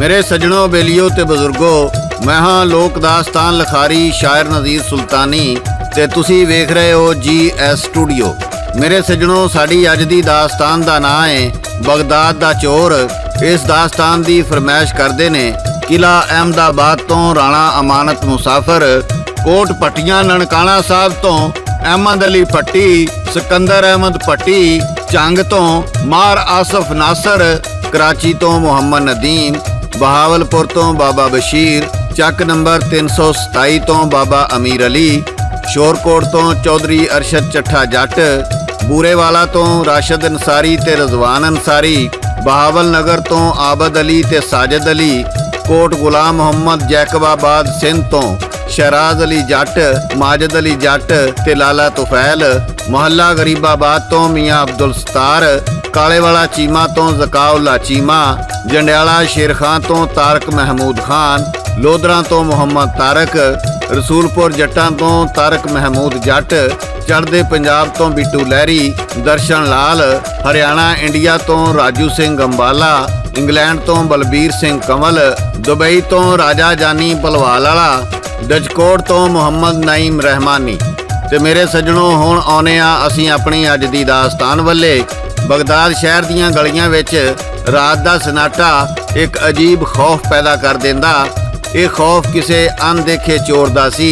मेरे सजनों, बेलियो ते बजुर्गो, मैं हाँ लोक दास्तान लिखारी शायर नज़ीर सुल्तानी ते तुसी वेख रहे हो GS स्टूडियो। मेरे सजनों, साड़ी अज दी दास्तान दा नाम है बगदाद दा चोर। इस दास्तान दी फरमाइश करदे ने किला अहमदाबाद तो राणा अमानत मुसाफर, कोट पट्टियां ननकाना साहब तो अहमद अली भट्टी, सिकंदर अहमद भट्टी, झंग तो मार आसफ नासर, कराची तो मुहम्मद नदीम, बहावलपुर तो बाबा बशीर, चक नंबर 327 तो बाबा अमीर अली, शोरकोट तो चौधरी अरशद चट्ठा जट, बूरेवाला तो राशिद अंसारी ते रजवान अंसारी, बहावल नगर तो आबद अली ते साजिद अली, कोट गुलाम मोहम्मद जैकबाबाद सिंध तो शहराज अली जट, माजिद अली जट ते लाला तुफैल, मोहल्ला गरीबाबाद तो मियाँ अब्दुल सतार, कालेवाला चीमा तो जकाउल्ला चीमा, जंडियाला शेर खां तो तारक महमूद खान, लोधरा तो मुहम्मद तारक, रसूलपुर जट्टां तो तारक महमूद जट, चढ़दे पंजाब तो बिट्टू लहरी, दर्शन लाल, हरियाणा इंडिया तो राजू सिंह अंबाला, इंग्लैंड तो बलबीर सिंह कंवल, दुबई तो राजा जानी बलवाल वाला, डचकोट तो मुहम्मद नईम रहमानी। ते मेरे सज्जनों, हुण आउने आ असीं अपनी अज दी दास्तान वल्ले। बगदाद शहर दीआं गलियां विच रात दा सन्नाटा एक अजीब खौफ पैदा कर दिंदा। ये खौफ किसे अनदेखे चोर दा सी,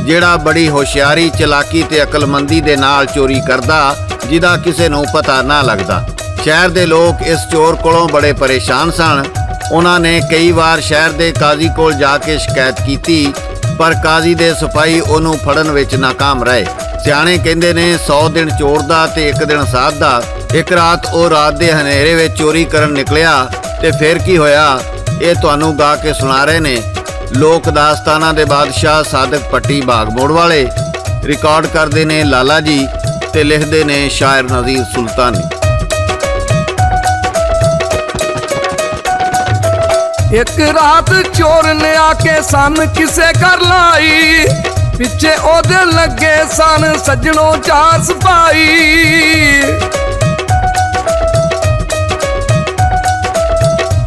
जिहड़ा बड़ी होशियारी, चलाकी ते अकलमंदी दे नाल चोरी करदा, जिहदा किसे नूं पता ना लगदा। शहर दे लोग इस चोर कोलों बड़े परेशान सन। उन्हां ने कई बार शहर दे काजी कोल जाके शिकायत कीती, पर काजी दे सिपाही उहनूं फड़न विच नाकाम रहे। सियाणे कहंदे ने 100 दिन चोर दा ते 1 दिन साध दा। एक रात ਉਹ रात ਦੇ ਹਨੇਰੇ ਵਿੱਚ ਚੋਰੀ ਕਰਨ ਨਿਕਲਿਆ ਤੇ ਫਿਰ ਕੀ ਹੋਇਆ, ਇਹ ਤੁਹਾਨੂੰ ਗਾ ਕੇ ਸੁਣਾ ਰਹੇ ਨੇ ਲੋਕ ਦਾਸਤਾਨਾਂ ਦੇ ਬਾਦਸ਼ਾਹ ਸਾਦਕ ਪੱਟੀ ਬਾਗਮੋੜ ਵਾਲੇ। ਰਿਕਾਰਡ ਕਰਦੇ ਨੇ ਲਾਲਾ ਜੀ ਤੇ ਲਿਖਦੇ ਨੇ ਸ਼ਾਇਰ ਨਜ਼ੀਰ ਸੁਲਤਾਨੀ। एक रात चोर ने आके सन किसे कर लाई, पिछे ओदे लगे सन सज्जनों 4 सिपाही।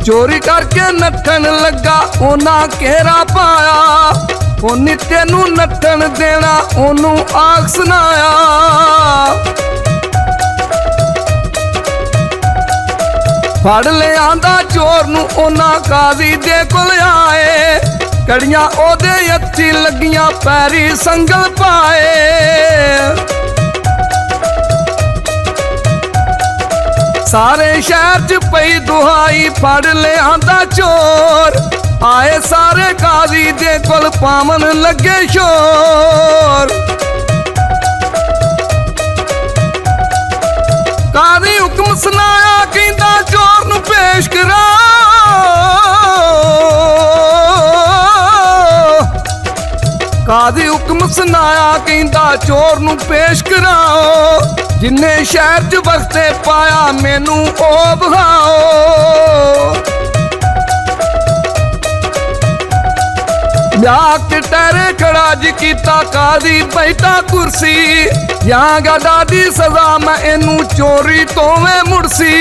चोरी करके नट्ठन लगा ओना घेरा पाया, ओ नित्ते नू नट्ठन देना ओनू आख सुनाया। फड़ लियांदा चोर नू ओना काजी दे कोल आए, कड़ियां ओदे हत्थी लगियां पैरी संगल पाए। सारे शहर च पई दुहाई फड़ लियांदा चोर, आए सारे काजी दे कोल पावन लगे शोर। काजी हुक्म सुनाया कहंदा चोर नू पेश करा, काजी हुक्म सुनाया कहंदा चोर नू पेश कराओ, जिन्ने शहर च वक्ते पाया मैनू ओ बहाओ। जाके टहरे खड़ा जी कीता काजी बैठा कुर्सी, यांगा दादी सजा मैं इनू चोरी तो मैं मुड़सी।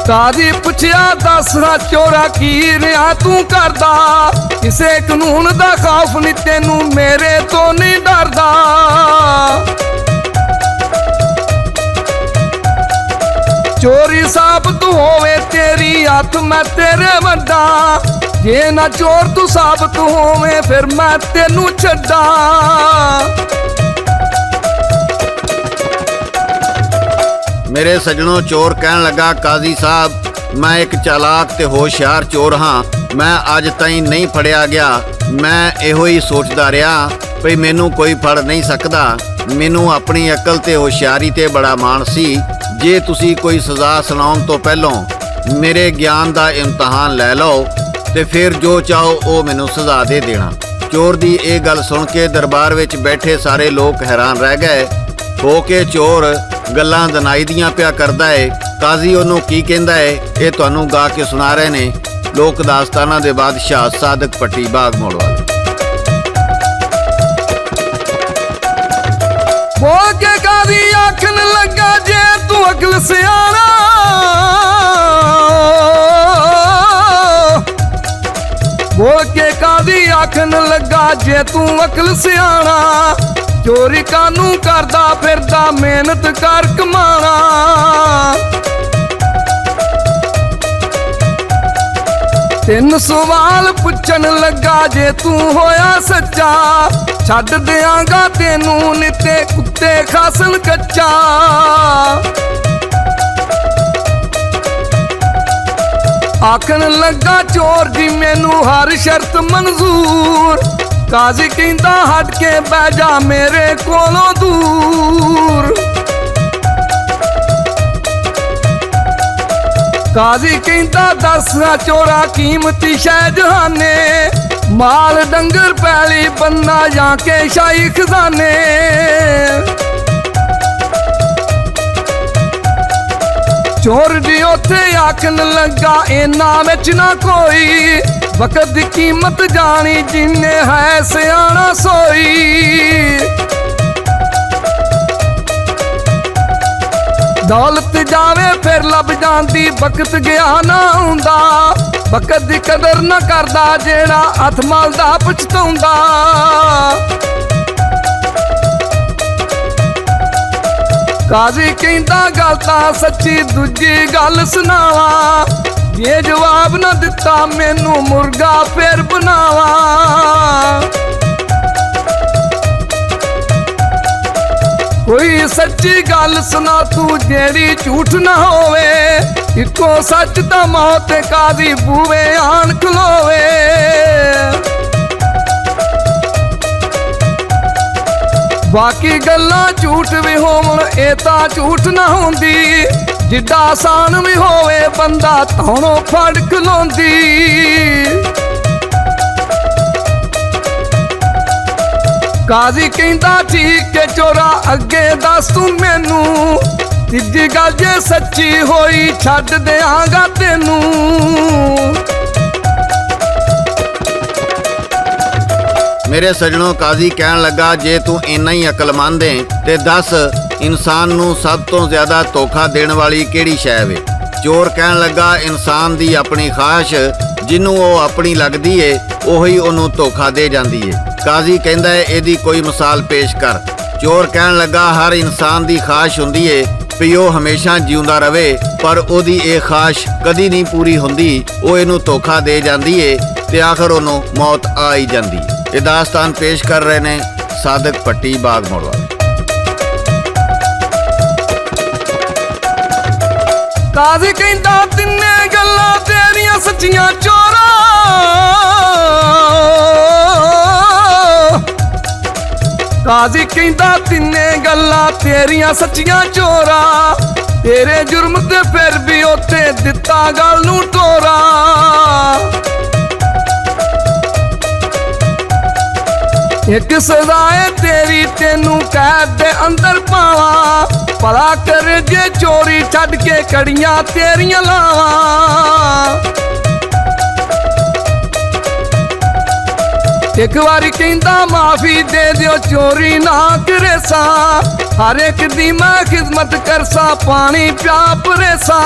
काजी पुछया दस चोरा की रिहा तू करदा, किसे कानून दा खौफ नी तेनू मेरे तो नहीं डरदा। चोरी साबित होवे तेरी हथ मैं तेरे वड्डा, जे ना चोर तू साबित होवे फिर मैं तेनू छड्डा। मेरे सजनों, चोर कहन लगा काजी साहब मैं एक चालाक ते होशियार चोर हाँ, मैं अज ताईं नहीं फड़िया गया। मैं इहो ही सोचदा रहा भई मैनू कोई फड़ नहीं सकदा। मैनू अपनी अकल ते होशियारी ते बड़ा माण सी। जे तुसी कोई सज़ा सुनाउण तो पहलों मेरे ज्ञान दा इम्तहान लै लो ते फिर जो चाहो वो मैनू सज़ा दे देना। चोर दी ये गल सुन के दरबार विच बैठे सारे लोग हैरान रह गए हो के चोर गल्लां दनाई दियां पिया करदा है। काजी ओनू की कहंदा है ये तुहानू गा के सुना रहे ने लोक दास्ताना दे बादशाह सादक पट्टी बागमोड़ वाले। बोल के काजी आखन लगा जे तू अकल सियाना, ਲੱਗਾ ਜੇ ਤੂੰ ਅਕਲ ਸਿਆਣਾ। ਚੋਰੀ ਕਾਨੂੰ ਕਰਦਾ ਫਿਰਦਾ ਮਿਹਨਤ ਕਰ ਕਮਾਣਾ। ਤਿੰਨ ਸਵਾਲ ਪੁੱਛਣ ਲੱਗਾ ਜੇ ਤੂੰ ਹੋਇਆ ਸੱਚਾ। ਛੱਡ ਦਿਆਂਗਾ ਤੈਨੂੰ ਨਿੱਤੇ ਕੁੱਤੇ ਖਾਸਣ ਕੱਚਾ। ਆਖਣ ਲੱਗਾ ਚੋਰ ਜੀ ਮੈਨੂੰ ਹਰ ਸ਼ਰਤ ਮਨਜ਼ੂਰ। ਕਾਜ਼ੀ ਕਹਿੰਦਾ ਹਟ ਕੇ ਬਹਿ ਜਾ ਮੇਰੇ ਕੋਲੋਂ ਦੂਰ। ਕਾਜ਼ੀ ਕਹਿੰਦਾ ਦੱਸ ਚੋਰਾ ਕੀਮਤੀ ਸ਼ੈ ਜਹਾਨੇ। ਮਾਲ ਡੰਗਰ ਪੈਲੀ ਬੰਨਾ ਜਾਂ ਕੇ ਸ਼ਾਹੀ ਖਜ਼ਾਨੇ। ਚੋਰ ਜੀ ਉੱਥੇ ਆਖਣ ਲੱਗਾ ਇਹਨਾਂ ਵਿੱਚ ਨਾ ਕੋਈ। ਵਕਤ ਦੀ ਕੀਮਤ ਜਾਣੀ ਜਿੰਨੇ ਹੈ ਸਿਆਣਾ ਸੋਈ। ਦੌਲਤ ਜਾਵੇ ਫਿਰ ਲੱਭ ਜਾਂਦੀ ਵਕਤ ਗਿਆ ਨਾ ਹੁੰਦਾ। ਵਕਤ ਦੀ ਕਦਰ ਨਾ ਕਰਦਾ ਜਿਹੜਾ ਹੱਥ ਮਲਦਾ ਪਛਤਾਉਂਦਾ। ਕਾਜ਼ੀ ਕਹਿੰਦਾ ਗੱਲ ਤਾਂ ਸੱਚੀ ਦੂਜੀ ਗੱਲ ਸੁਣਾਵਾ। ਜੇ ਜਵਾਬ ਨਾ ਦਿੱਤਾ ਮੈਨੂੰ ਮੁਰਗਾ ਫੇਰ ਬਣਾਵਾ। ਕੋਈ ਸੱਚੀ ਗੱਲ ਸੁਣਾ ਤੂੰ ਜਿਹੜੀ ਝੂਠ ਨਾ ਹੋਵੇ। ਇੱਕੋ ਸੱਚ ਤਾਂ ਮੌਤ ਕਾਜ਼ੀ ਬੂਵੇ ਆਣ ਖਲੋਵੇ। ਬਾਕੀ ਗੱਲਾਂ ਝੂਠ ਵੀ ਹੋਵਣ ਇਹ ਤਾਂ ਝੂਠ ਨਾ ਹੁੰਦੀ। ਜਿੱਡਾ ਆਸਾਨ ਵੀ ਹੋਵੇ ਬੰਦਾ ਧੌਣੋਂ ਫੜ ਖਲੋਂਦੀ। ਕਾਜ਼ੀ ਕਹਿੰਦਾ ਠੀਕ ਏ ਚੋਰਾ ਅੱਗੇ ਦੱਸ ਤੂੰ ਮੈਨੂੰ। ਤੀਜੀ ਗੱਲ ਜੇ ਸੱਚੀ ਹੋਈ ਛੱਡ ਦਿਆਂਗਾ ਤੈਨੂੰ। ਮੇਰੇ ਸੱਜਣੋ, ਕਾਜ਼ੀ ਕਹਿਣ ਲੱਗਾ ਜੇ ਤੂੰ ਇੰਨਾ ਹੀ ਅਕਲਮੰਦ ਏ ਤੇ ਦੱਸ ਇਨਸਾਨ ਨੂੰ ਸਭ ਤੋਂ ਜ਼ਿਆਦਾ ਧੋਖਾ ਦੇਣ ਵਾਲੀ ਕਿਹੜੀ ਸ਼ੈ ਵੇ। ਚੋਰ ਕਹਿਣ ਲੱਗਾ ਇਨਸਾਨ ਦੀ ਆਪਣੀ ਖਾਹਿਸ਼, ਜਿਹਨੂੰ ਉਹ ਆਪਣੀ ਲੱਗਦੀ ਏ ਉਹੀ ਉਹਨੂੰ ਧੋਖਾ ਦੇ ਜਾਂਦੀ ਏ। ਕਾਜ਼ੀ ਕਹਿੰਦਾ ਏ ਇਹਦੀ ਕੋਈ ਮਿਸਾਲ ਪੇਸ਼ ਕਰ। ਚੋਰ ਕਹਿਣ ਲੱਗਾ ਹਰ ਇਨਸਾਨ ਦੀ ਖਾਹਿਸ਼ ਹੁੰਦੀ ਏ ਵੀ ਉਹ ਹਮੇਸ਼ਾ ਜਿਉਂਦਾ ਰਵੇ, ਪਰ ਉਹਦੀ ਇਹ ਖਾਹਿਸ਼ ਕਦੀ ਨਹੀਂ ਪੂਰੀ ਹੁੰਦੀ। ਉਹ ਇਹਨੂੰ ਧੋਖਾ ਦੇ ਜਾਂਦੀ ਏ ਤੇ ਆਖਰ ਉਹਨੂੰ ਮੌਤ ਆ ਹੀ ਜਾਂਦੀ ਏ। ਇਹ ਦਾਸਤਾਨ ਪੇਸ਼ ਕਰ ਰਹੇ ਨੇ ਸਾਦਕ ਪੱਟੀ ਬਾਗਮੋੜ ਵਾਲੇ। ਕਾਜ਼ੀ ਕਹਿੰਦਾ ਤਿੰਨੇ ਗੱਲਾਂ ਤੇਰੀਆਂ ਸੱਚੀਆਂ ਚੋਰਾ। ਕਾਜ਼ੀ ਕਹਿੰਦਾ ਤਿੰਨੇ ਗੱਲਾਂ ਤੇਰੀਆਂ ਸੱਚੀਆਂ ਚੋਰਾ। ਤੇਰੇ ਜੁਰਮ ਤੇ ਫਿਰ ਵੀ ਉੱਥੇ ਦਿੱਤਾ ਗੱਲ ਨੂੰ ਟੋਰਾ। ਇੱਕ ਸਜ਼ਾ ਏ ਤੇਰੀ ਤੈਨੂੰ ਕੈਦ ਦੇ ਅੰਦਰ ਪਾਵਾਂ। ਭਲਾ ਕਰ ਜੇ ਚੋਰੀ ਛੱਡ ਕੇ ਕੜੀਆਂ ਤੇਰੀਆਂ ਲਾਵਾਂ। ਇੱਕ ਵਾਰੀ ਕਹਿੰਦਾ ਮਾਫੀ ਦੇ ਦਿਓ ਚੋਰੀ ਨਾ ਕਰੇਸਾਂ। ਹਰ ਇੱਕ ਦੀ ਮੈਂ ਖਿਦਮਤ ਕਰਸਾਂ ਪਾਣੀ ਪਿਆ ਪਰੇਸਾਂ।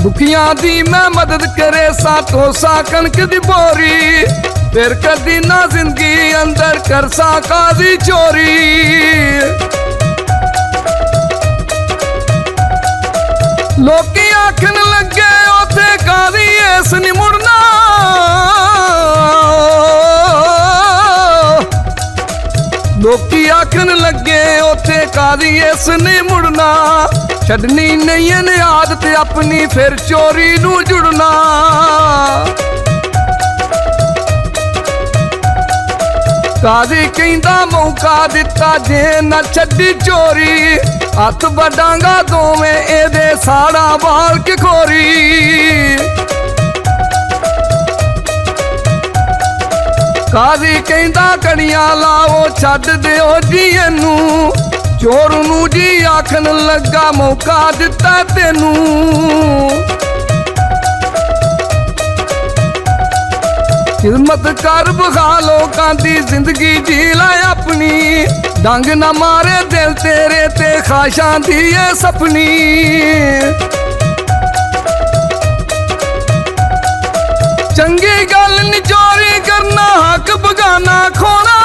ਦੁਖੀਆਂ ਦੀ ਮੈਂ ਮਦਦ ਕਰੇ ਸਾ ਤੋਸਾ ਕਣਕ ਦੀ ਬੋਰੀ। ਫਿਰ ਕਦੀ ਨਾ ਜ਼ਿੰਦਗੀ ਅੰਦਰ ਕਰਸਾ ਕਾਜ਼ੀ ਚੋਰੀ। ਲੋਕੀ ਆਖਣ ਲੱਗੇ ਉੱਥੇ ਕਾਜ਼ੀ ਇਸ ਨੀ ਮੁੜਨਾ। ਲੋਕੀ ਆਖਣ ਲੱਗੇ ਉੱਥੇ ਕਾਜ਼ੀ ਇਸ ਨੀ ਮੁੜਨਾ। ਛੱਡਣੀ ਨਹੀਂ ਇਹਨੇ ਆਦਤ ਆਪਣੀ ਫਿਰ ਚੋਰੀ ਨੂੰ ਜੁੜਨਾ। ਕਾਜ਼ੀ ਕਹਿੰਦਾ ਮੌਕਾ ਦਿੱਤਾ ਜੇ ਨਾ ਛੱਡੀ ਚੋਰੀ। ਹੱਥ ਵੱਡਾਂਗਾ ਦੋਵੇਂ ਇਹਦੇ ਸਾੜਾ ਬਾਲ ਕੇ ਖੋਰੀ। ਕਾਜ਼ੀ ਕਹਿੰਦਾ ਕੜੀਆਂ ਲਾਓ ਛੱਡ ਦਿਓ ਜੀ ਇਹਨੂੰ। ਚੋਰ ਨੂੰ ਜੀ ਆਖਣ ਲੱਗਾ ਮੌਕਾ ਦਿੱਤਾ ਤੈਨੂੰ। ਖਿਦਮਤ ਕਰ ਬਖਾ ਲੋਕਾਂ ਦੀ ਜ਼ਿੰਦਗੀ ਜੀ ਲੈ ਆਪਣੀ। ਡੰਗ ਨਾ ਮਾਰੇ ਦਿਲ ਤੇਰੇ ਤੇ ਖਾਸ਼ਾਂ ਦੀ ਏ ਸਪਨੀ। ਚੰਗੀ ਗੱਲ ਨੀ ਚੋਰੀ ਕਰਨਾ, ਹੱਕ ਬਗਾਨਾ ਖੋਣਾ।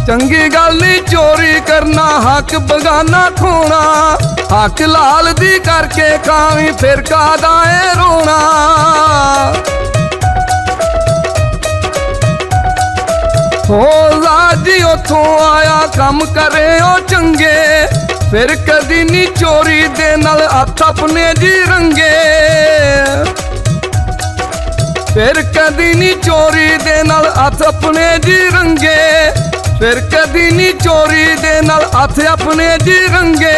ਚੰਗੀ ਗੱਲ ਨੀ ਚੋਰੀ ਕਰਨਾ, ਹੱਕ ਬਗਾਨਾ ਖੋਣਾ। ਹੱਕ ਲਾਲ ਦੀ ਕਰਕੇ ਖਾਵੀਂ ਫਿਰ ਕਾਹਦਾ ਏ ਰੋਣਾ। ਹੋ ਲਾਜੀ ਉੱਥੋਂ ਆਇਆ ਕੰਮ ਕਰੇ ਉਹ ਚੰਗੇ, ਫਿਰ ਕਦੀ ਨੀ ਚੋਰੀ ਦੇ ਨਾਲ ਹੱਥ ਆਪਣੇ ਜੀ ਰੰਗੇ। ਫਿਰ ਕਦੀ ਨੀ ਚੋਰੀ ਦੇ ਨਾਲ ਹੱਥ ਆਪਣੇ ਜੀ ਰੰਗੇ। ਫਿਰ ਕਦੀ ਨੀ ਚੋਰੀ ਦੇ ਨਾਲ ਹੱਥ ਆਪਣੇ ਜੀ ਰੰਗੇ।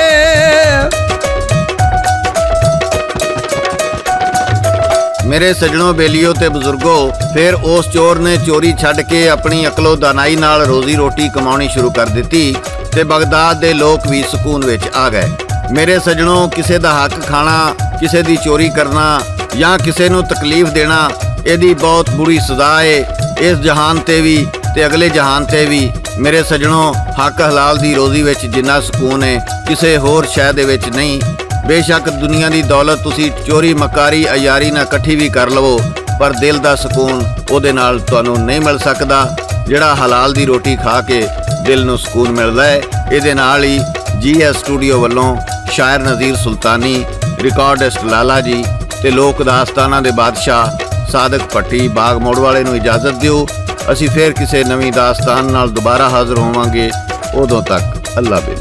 ਮੇਰੇ ਸੱਜਣੋ, ਬੇਲੀਓ ਤੇ ਬਜ਼ੁਰਗੋ, ਫਿਰ ਉਸ ਚੋਰ ਨੇ ਚੋਰੀ ਛੱਡ ਕੇ ਆਪਣੀ ਅਕਲੋ ਦਾਨਾਈ ਨਾਲ ਰੋਜ਼ੀ ਰੋਟੀ ਕਮਾਉਣੀ ਸ਼ੁਰੂ ਕਰ ਦਿੱਤੀ ਤੇ ਬਗਦਾਦ ਦੇ ਲੋਕ ਵੀ ਸਕੂਨ ਵਿੱਚ ਆ ਗਏ। ਮੇਰੇ ਸੱਜਣੋ, ਕਿਸੇ ਦਾ ਹੱਕ ਖਾਣਾ, ਕਿਸੇ ਦੀ ਚੋਰੀ ਕਰਨਾ ਜਾਂ ਕਿਸੇ ਨੂੰ ਤਕਲੀਫ ਦੇਣਾ, ਇਹਦੀ ਬਹੁਤ ਬੁਰੀ ਸਜ਼ਾ ਏ, ਇਸ ਜਹਾਨ ਤੇ ਵੀ ਤੇ ਅਗਲੇ ਜਹਾਨ ਤੇ ਵੀ। ਮੇਰੇ ਸੱਜਣੋ, ਹੱਕ ਹਲਾਲ ਦੀ ਰੋਜ਼ੀ ਵਿੱਚ ਜਿੰਨਾ ਸਕੂਨ ਹੈ ਕਿਸੇ ਹੋਰ ਸ਼ੈ ਦੇ ਵਿੱਚ ਨਹੀਂ। ਬੇਸ਼ੱਕ ਦੁਨੀਆ ਦੀ ਦੌਲਤ ਤੁਸੀਂ ਚੋਰੀ ਮਕਾਰੀ ਅਯਾਰੀ ਨਾਲ ਇਕੱਠੀ ਵੀ ਕਰ ਲਵੋ, ਪਰ ਦਿਲ ਦਾ ਸਕੂਨ ਉਹਦੇ ਨਾਲ ਤੁਹਾਨੂੰ ਨਹੀਂ ਮਿਲ ਸਕਦਾ ਜਿਹੜਾ ਹਲਾਲ ਦੀ ਰੋਟੀ ਖਾ ਕੇ ਦਿਲ ਨੂੰ ਸਕੂਨ ਮਿਲਦਾ ਹੈ। ਇਹਦੇ ਨਾਲ ਹੀ GS ਸਟੂਡੀਓ ਵੱਲੋਂ ਸ਼ਾਇਰ ਨਜ਼ੀਰ ਸੁਲਤਾਨੀ, ਰਿਕਾਰਡਿਸਟ ਲਾਲਾ ਜੀ ਤੇ ਲੋਕ ਦਾਸਤਾਨਾਂ ਦੇ ਬਾਦਸ਼ਾਹ ਸਾਦਕ ਭੱਟੀ ਬਾਗ ਮੋੜ ਵਾਲੇ ਨੂੰ ਇਜਾਜ਼ਤ ਦਿਓ। ਅਸੀਂ ਫੇਰ ਕਿਸੇ ਨਵੀਂ ਦਾਸਤਾਨ ਨਾਲ ਦੁਬਾਰਾ ਹਾਜ਼ਰ ਹੋਵਾਂਗੇ। ਉਦੋਂ ਤੱਕ ਅੱਲਾ ਬਿਲ।